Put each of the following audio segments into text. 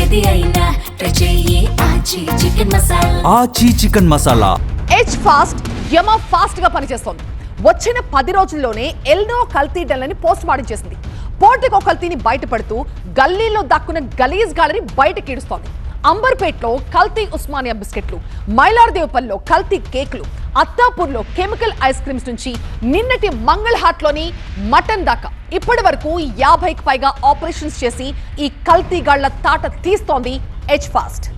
ఏది అయినా ట్రై చెయ్యి ఆచి చికెన్ మసాలా. ఆచి చికెన్ మసాలా. హెచ్ ఫాస్ట్ యమ ఫాస్ట్ గా పనిచేస్తోంది. వచ్చిన 10 రోజుల్లోనే ఎల్నో కల్తీ డల్లని పోస్ట్ మార్టం చేసింది. పోర్టికో కల్తీని బయటపడుతూ గల్లీలో దక్కున్న గలీజ్ గాలని బయటకి ఈడుస్తోంది. అంబర్పేట్లో కల్తీ ఉస్మానియా బిస్కెట్లు, మైలార్దేవ్పల్లిలో కల్తీ కేకులు, అత్తాపూర్లో కెమికల్ ఐస్ క్రీమ్స్ నుంచి నిన్నటి మంగళ హాట్లోని మటన్ దాకా ఇప్పటి వరకు 50కి పైగా ఆపరేషన్స్ చేసి ఈ కల్తీ గాళ్ల తాట తీస్తోంది హెచ్ ఫాస్ట్.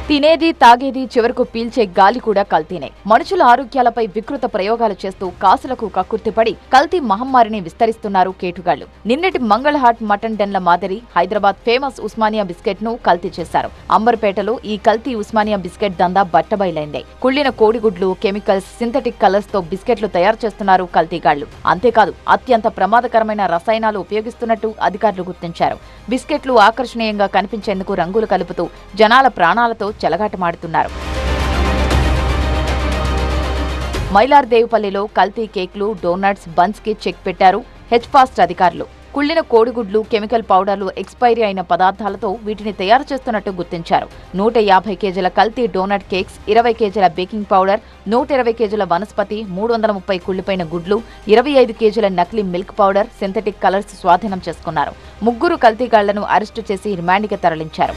తినేది తాగేది చివరకు పీల్చే గాలి కూడా కల్తీనే. మనుషుల ఆరోగ్యాలపై వికృత ప్రయోగాలు చేస్తూ కాసులకు కక్కుర్తిపడి కల్తీ మహమ్మారిని విస్తరిస్తున్నారు కేటుగాళ్లు. నిన్నటి మంగళహాట్ మటన్ డెన్ల మాదిరి హైదరాబాద్ ఫేమస్ ఉస్మానియా బిస్కెట్ ను కల్తీ చేశారు. అంబర్పేటలో ఈ కల్తీ ఉస్మానియా బిస్కెట్ దందా బట్టబయలైంది. కుళ్లిన కోడిగుడ్లు, కెమికల్స్, సింథటిక్ కలర్స్ తో బిస్కెట్లు తయారు చేస్తున్నారు కల్తీగాళ్లు. అంతేకాదు అత్యంత ప్రమాదకరమైన రసాయనాలు ఉపయోగిస్తున్నట్టు అధికారులు గుర్తించారు. బిస్కెట్లు ఆకర్షణీయంగా కనిపించేందుకు రంగులు కలుపుతూ జనాల ప్రాణాలతో చెలగాటమాడుతున్నారు. మైలార్దేవ్పల్లిలో కల్తీ కేక్లు, డోనట్స్, బన్స్ కి చెక్ పెట్టారు హెచ్ ఫాస్ట్ అధికారులు. కుళ్లిన కోడిగుడ్లు, కెమికల్ పౌడర్లు, ఎక్స్పైరీ అయిన పదార్థాలతో వీటిని తయారు చేస్తున్నట్టు గుర్తించారు. 150 కేజీల కల్తీ డోనట్ కేక్స్, 20 కేజీల బేకింగ్ పౌడర్, 120 కేజీల వనస్పతి, 330 కుళ్లిపోయిన గుడ్లు, 25 కేజీల నకిలీ మిల్క్ పౌడర్, సింథటిక్ కలర్స్ స్వాధీనం చేసుకున్నారు. 3 కల్తీగాళ్లను అరెస్టు చేసి రిమాండ్కి తరలించారు.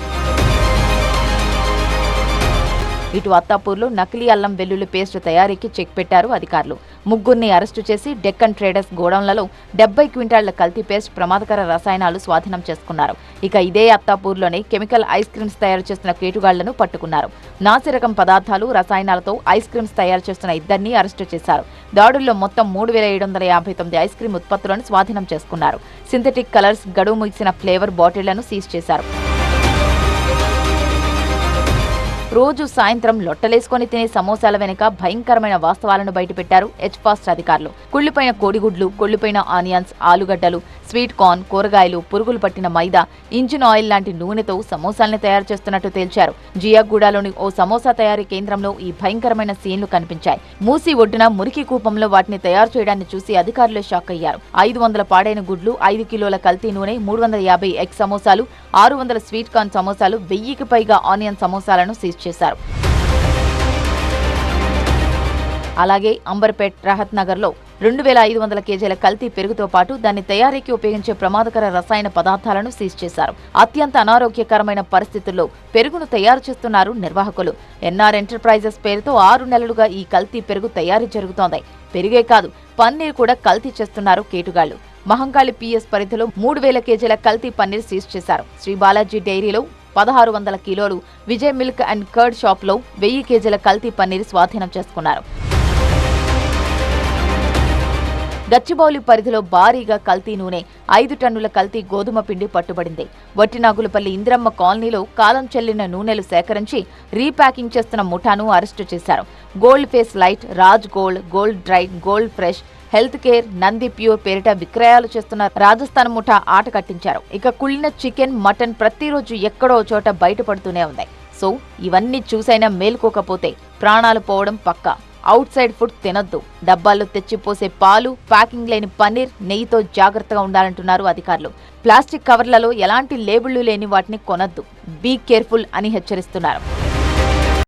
ఇటు అత్తాపూర్లో నకిలీ అల్లం వెల్లుల్లి పేస్ట్ తయారీకి చెక్ పెట్టారు అధికారులు. 3 అరెస్టు చేసి డెక్కన్ ట్రేడర్స్ గోడౌన్లలో 70 క్వింటాళ్ల కల్తీ పేస్ట్, ప్రమాదకర రసాయనాలు స్వాధీనం చేసుకున్నారు. ఇక ఇదే అత్తాపూర్లోనే కెమికల్ ఐస్ క్రీమ్స్ తయారు చేస్తున్న కేటుగాళ్లను పట్టుకున్నారు. నాసిరకం పదార్థాలు, రసాయనాలతో ఐస్ క్రీమ్స్ తయారు చేస్తున్న 2 అరెస్టు చేశారు. దాడుల్లో మొత్తం 3759 ఐస్ క్రీమ్ ఉత్పత్తులను స్వాధీనం చేసుకున్నారు. సింథటిక్ కలర్స్, గడువు ముగిసిన ఫ్లేవర్ బాటిళ్లను సీజ్ చేశారు. రోజు సాయంత్రం లొట్టలేసుకొని తినే సమోసాల వెనుక భయంకరమైన వాస్తవాలను బయటపెట్టారు హెచ్ ఫాస్ట్ అధికారులు. కుళ్లిపోయిన కోడిగుడ్లు, కొళ్లిపోయిన ఆనియన్స్, ఆలుగడ్డలు, స్వీట్ కార్న్, కూరగాయలు, పురుగులు పట్టిన మైదా, ఇంజిన్ ఆయిల్ లాంటి నూనెతో సమోసాల్ని తయారు చేస్తున్నట్టు తేల్చారు. జియాగూడలోని ఓ సమోసా తయారీ కేంద్రంలో ఈ భయంకరమైన సీన్లు కనిపించాయి. మూసి ఒడ్డున మురికి కూపంలో వాటిని తయారు చేయడాన్ని చూసి అధికారులు షాక్ అయ్యారు. 500 పాడైన గుడ్లు, 5 కిలోల కల్తీ నూనె, 350 ఎగ్ సమోసాలు, 600 స్వీట్ కార్న్ సమోసాలు, 1000కి పైగా ఆనియన్ సమోసాలను సీజ్ చేశారు. అలాగే అంబర్పేట్ రహత్ నగర్లో 2500 కేజీల కల్తీ పెరుగుతో పాటు దాన్ని తయారీకి ఉపయోగించే ప్రమాదకర రసాయన పదార్థాలను సీజ్ చేశారు. అత్యంత అనారోగ్యకరమైన పరిస్థితుల్లో పెరుగును తయారు చేస్తున్నారు నిర్వాహకులు. ఎన్ఆర్ ఎంటర్ప్రైజెస్ పేరుతో 6 నెలలుగా ఈ కల్తీ పెరుగు తయారీ జరుగుతోంది. పెరుగే కాదు, పన్నీర్ కూడా కల్తీ చేస్తున్నారు కేటుగాళ్లు. మహంకాళి పిఎస్ పరిధిలో 3000 కేజీల కల్తీ పన్నీర్ సీజ్ చేశారు. శ్రీ బాలాజీ డైరీలో 1600 కిలోలు, విజయ్ మిల్క్ అండ్ కర్డ్ షాప్లో 1000 కేజీల కల్తీ పన్నీర్ స్వాధీనం చేసుకున్నారు. గచ్చిబౌలి పరిధిలో భారీగా కల్తీ నూనె, 5 టన్నుల కల్తీ గోధుమ పిండి పట్టుబడింది. వట్టినాగులపల్లి ఇందిరమ్మ కాలనీలో కాలం చెల్లిన నూనెలు సేకరించి రీప్యాకింగ్ చేస్తున్న ముఠాను అరెస్టు చేశారు. Gold face light, Raj gold, gold dried, gold fresh, health care, Nandi pure పేరిట విక్రయాలు చేస్తున్న రాజస్థాన్ ముఠా ఆట కట్టించారు. ఇక కుళ్ళిన చికెన్, మటన్ ప్రతిరోజు ఎక్కడో చోట బయటపడుతూనే ఉంది. సో ఇవన్నీ చూసైనా మేల్కోకపోతే ప్రాణాలు పోవడం పక్కా. అవుట్ సైడ్ ఫుడ్ తినొద్దు. డబ్బాల్లో తెచ్చిపోసే పాలు, ప్యాకింగ్ లేని పన్నీర్, నెయ్యితో జాగ్రత్తగా ఉండాలంటున్నారు అధికారులు. ప్లాస్టిక్ కవర్లలో ఎలాంటి లేబుళ్లు లేని వాటిని కొనొద్దు. బీ కేర్ఫుల్ అని హెచ్చరిస్తున్నారు.